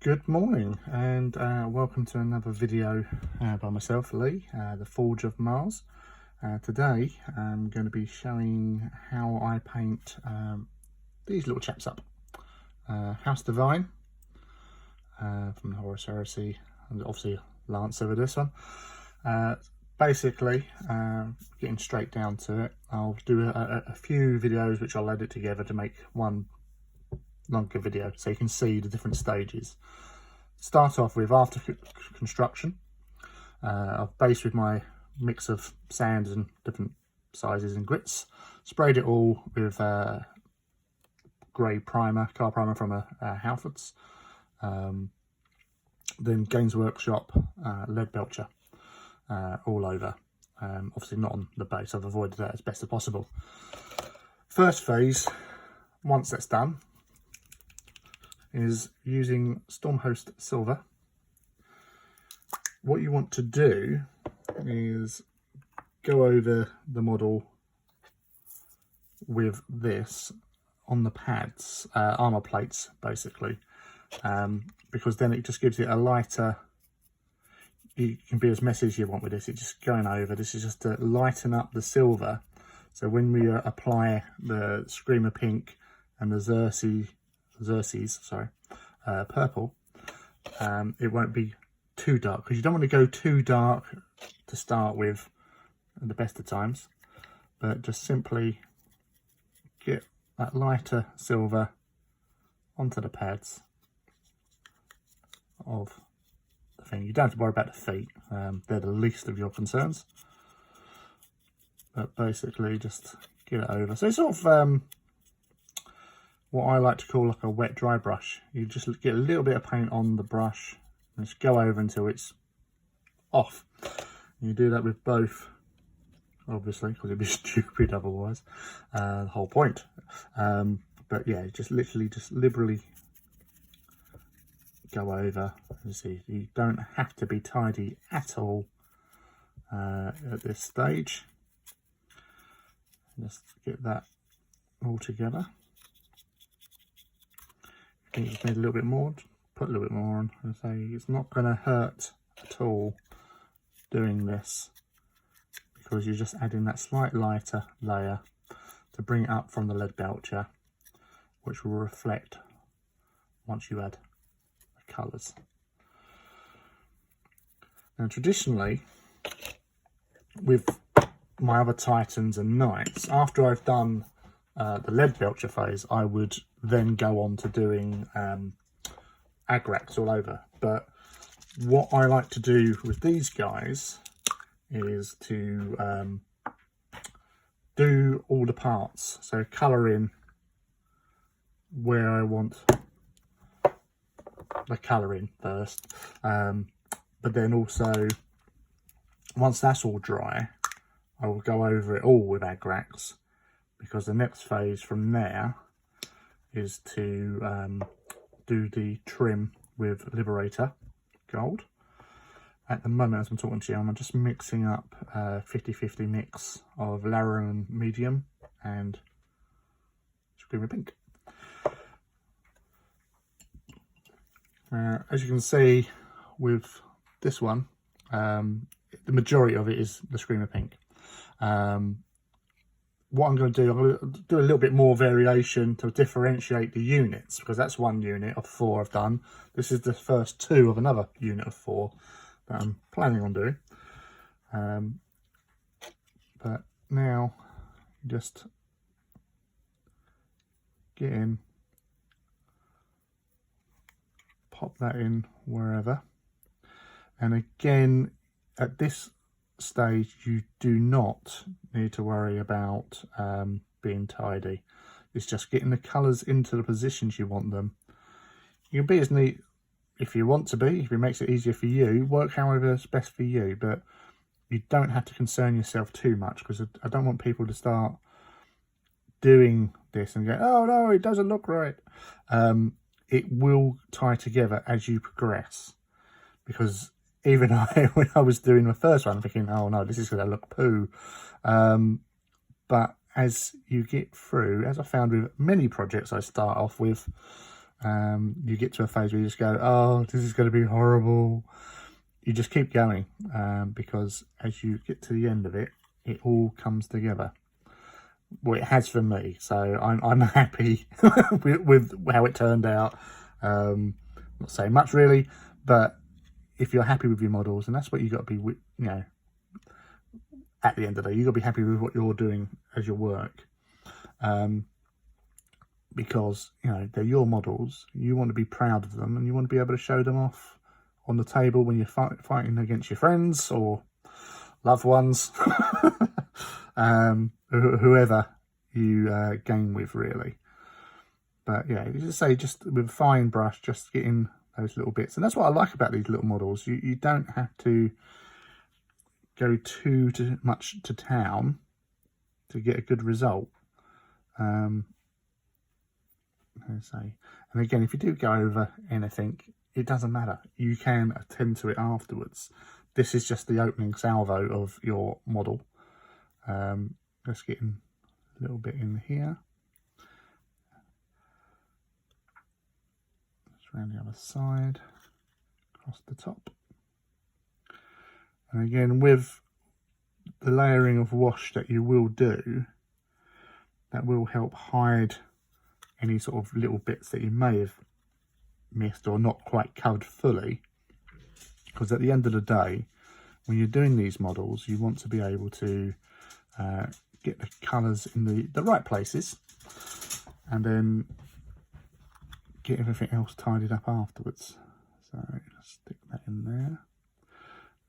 Good morning and welcome to another video by myself, Lee, the Forge of Mars. Today I'm going to be showing how I paint these little chaps up. House Devine from the Horus Heresy, and obviously Lancer with this one. Basically, getting straight down to it, I'll do a few videos which I'll edit together to make one longer video so you can see the different stages. Start off with after construction. I've based with my mix of sands and different sizes and grits, sprayed it all with grey primer, car primer from Halfords, then Games Workshop lead belcher all over. Obviously not on the base, I've avoided that as best as possible. First phase, once that's done, is using Stormhost Silver. What you want to do is go over the model with this on the pads, armor plates basically, because then it just gives it a lighter, you can be as messy as you want with this. It's just going over, this is just to lighten up the silver, so when we apply the Screamer Pink and the Xerxes, purple, it won't be too dark, because you don't want to go too dark to start with at the best of times, but just simply get that lighter silver onto the pads of the thing. You don't have to worry about the feet, they're the least of your concerns, but basically just get it over. So it's sort of what I like to call like a wet dry brush. You just get a little bit of paint on the brush and just go over until it's off. And you do that with both, obviously, because it'd be stupid otherwise, the whole point. But yeah, just literally just liberally go over. You see, you don't have to be tidy at all at this stage. Just get that all together. I think you just need a little bit more, put a little bit more on, and say it's not going to hurt at all doing this, because you're just adding that slight lighter layer to bring it up from the lead belcher, which will reflect once you add the colours. Now traditionally, with my other Titans and Knights, after I've done the lead belcher phase, I would then go on to doing agrax all over. But what I like to do with these guys is to do all the parts, so colour in where I want the colour in first, but then also once that's all dry, I will go over it all with agrax, because the next phase from there is to do the trim with Liberator Gold. At the moment, as I'm talking to you, I'm just mixing up 50-50 mix of Larian Medium and Screamer Pink. As you can see with this one, the majority of it is the Screamer Pink. What I'm going to do, I'm going to do a little bit more variation to differentiate the units, because that's one unit of 4 I've done. This is the first 2 of another unit of 4 that I'm planning on doing. But now, just get in, pop that in wherever. And again, at this stage, you do not need to worry about being tidy. It's just getting the colours into the positions you want them. You can be as neat if you want to be, if it makes it easier for you. Work however is best for you, but you don't have to concern yourself too much, because I don't want people to start doing this and go, oh no, it doesn't look right. It will tie together as you progress, because even when I was doing the first one, I'm thinking, oh no, this is going to look poo. But as you get through, as I found with many projects I start off with, you get to a phase where you just go, oh, this is going to be horrible. You just keep going, because as you get to the end of it, it all comes together. Well, it has for me, so I'm happy with how it turned out. Not saying much really, but if you're happy with your models, and that's what you got to be, you know, at the end of the day, you got to be happy with what you're doing as your work, because you know they're your models. You want to be proud of them, and you want to be able to show them off on the table when you're fighting against your friends or loved ones. Whoever you game with, really. But yeah, you just say, just with a fine brush, just getting those little bits. And that's what I like about these little models. You don't have to go too much to town to get a good result. And again, if you do go over anything, it doesn't matter. You can attend to it afterwards. This is just the opening salvo of your model. Just getting a little bit in here. Just around the other side, across the top. And again, with the layering of wash that you will do, that will help hide any sort of little bits that you may have missed or not quite covered fully. Because at the end of the day, when you're doing these models, you want to be able to get the colours in the right places, and then get everything else tidied up afterwards. So let's stick that in there.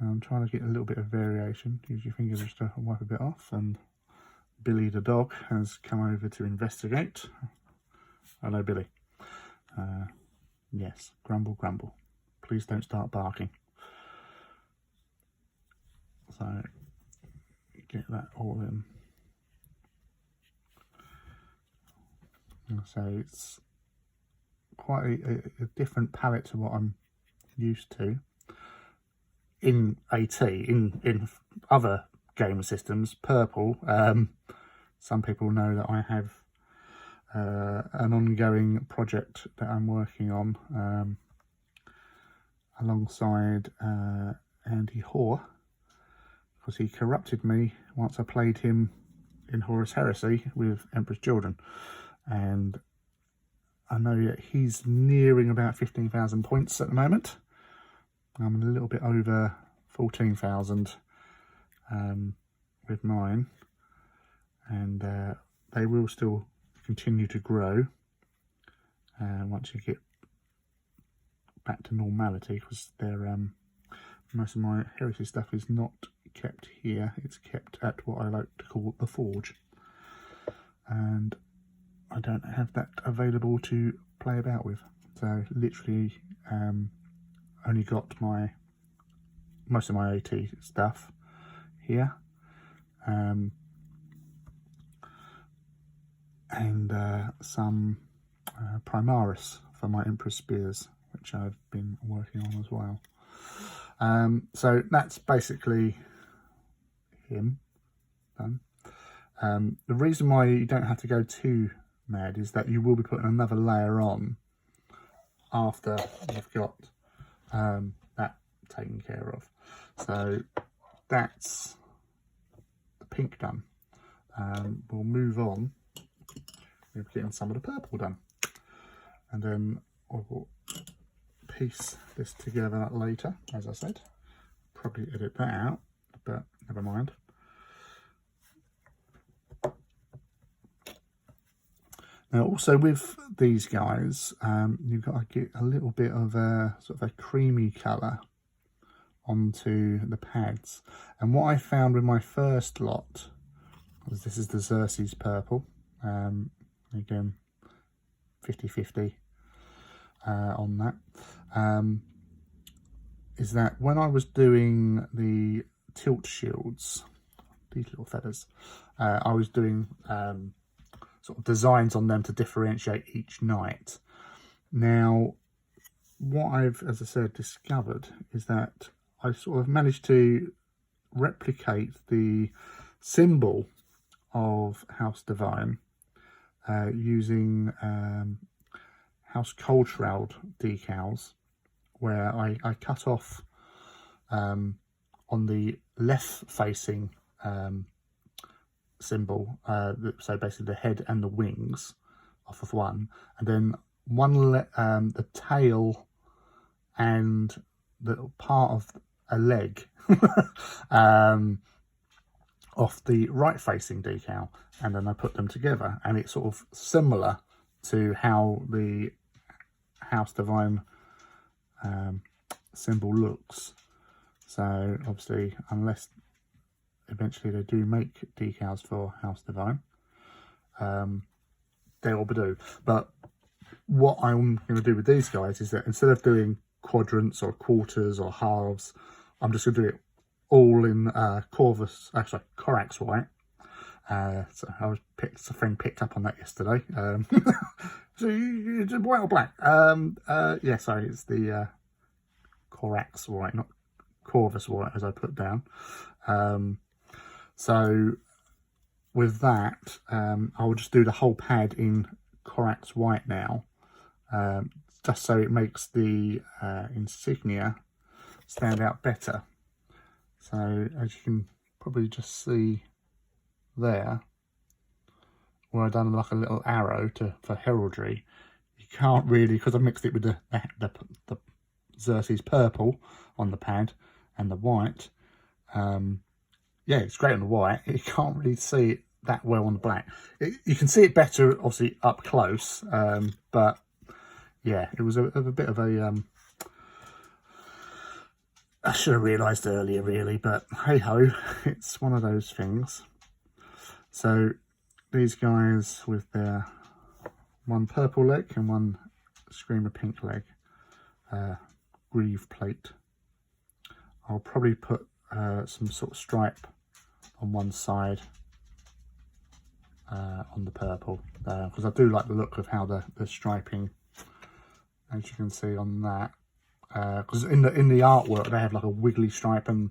I'm trying to get a little bit of variation. Use your finger just to wipe a bit off. And Billy the dog has come over to investigate. Hello, Billy. Yes, grumble, grumble. Please don't start barking. So get that all in. And so it's quite a different palette to what I'm used to in AT. In other game systems, purple. Some people know that I have an ongoing project that I'm working on alongside Andy Hoare, because he corrupted me once I played him in Horus Heresy with Emperor's Children, and I know that he's nearing about 15,000 points at the moment. I'm a little bit over 14,000 with mine, and they will still continue to grow once you get back to normality, because they're most of my heresy stuff is not kept here. It's kept at what I like to call the forge, and I don't have that available to play about with. So literally only got most of my AT stuff here, and some Primaris for my Emperor Spears, which I've been working on as well. So that's basically him done. The reason why you don't have to go too mad is that you will be putting another layer on after you've got that taken care of. So that's the pink done. We'll move on with getting some of the purple done, and then I'll piece this together later. As I said, probably edit that out, but never mind. Now also with these guys, you've got to get a little bit of a sort of a creamy colour onto the pads. And what I found with my first lot was, this is the Xerxes purple, again 50-50 on that, is that when I was doing the tilt shields, these little feathers, I was doing sort of designs on them to differentiate each knight. Now what I've, as I said, discovered is that I sort of managed to replicate the symbol of House Devine using House Cold Shroud decals, where I cut off on the left facing symbol, so basically the head and the wings off of one, and then the tail and the part of a leg off the right facing decal, and then I put them together, and it's sort of similar to how the House Devine symbol looks. So obviously, unless eventually they do make decals for House Devine, they will do. But what I'm going to do with these guys is that instead of doing quadrants or quarters or halves, I'm just going to do it all in Corax white. So a friend picked up on that yesterday. So you did white or black? Yeah, sorry, it's the Corax white, not Corvus white, as I put down. So with that, I'll just do the whole pad in Corax white now, just so it makes the insignia stand out better. So as you can probably just see there, where I've done like a little arrow for heraldry, you can't really, because I mixed it with the Xerxes purple on the pad and the white. Yeah, it's great on the white. You can't really see it that well on the black. You can see it better, obviously, up close. But yeah, it was a bit of a... I should have realised earlier, really, but hey-ho, it's one of those things. So these guys with their one purple leg and one Screamer pink leg, greave plate. I'll probably put some sort of stripe on one side on the purple, because I do like the look of how the striping, as you can see on that, because in the artwork they have like a wiggly stripe, and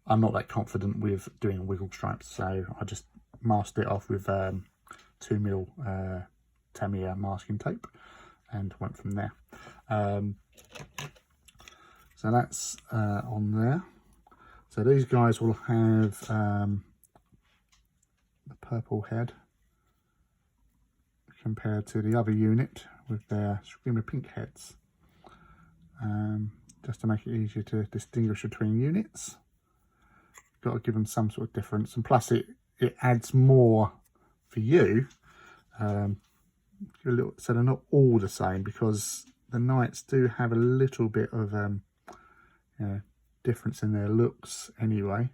I'm not that confident with doing wiggle stripes, so I just masked it off with 2mm Tamiya masking tape and went from there. So that's on there. So these guys will have the purple head compared to the other unit with their Screamer pink heads, just to make it easier to distinguish between units. Got to give them some sort of difference, and plus it adds more for you. So they're not all the same, because the knights do have a little bit of difference in their looks anyway,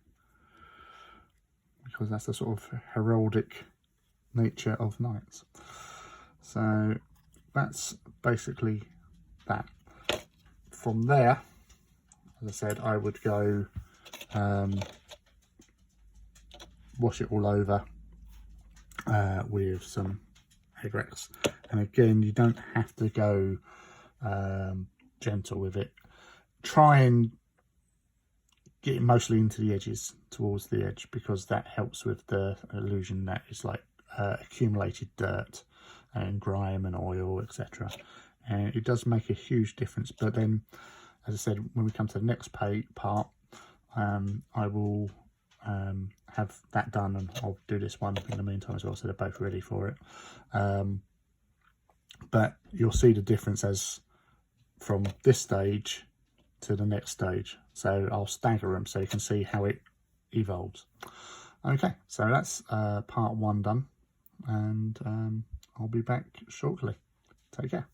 because that's the sort of heraldic nature of knights. So that's basically that. From there, as I said, I would go wash it all over with some Egrex. And again, you don't have to go gentle with it. Try and get it mostly into the edges, towards the edge, because that helps with the illusion that it's like accumulated dirt and grime and oil, etc. And it does make a huge difference. But then, as I said, when we come to the next part, I will have that done, and I'll do this one in the meantime as well, so they're both ready for it. But you'll see the difference as from this stage to the next stage. So I'll stagger them so you can see how it evolves. Okay, so that's part one done, and I'll be back shortly. Take care.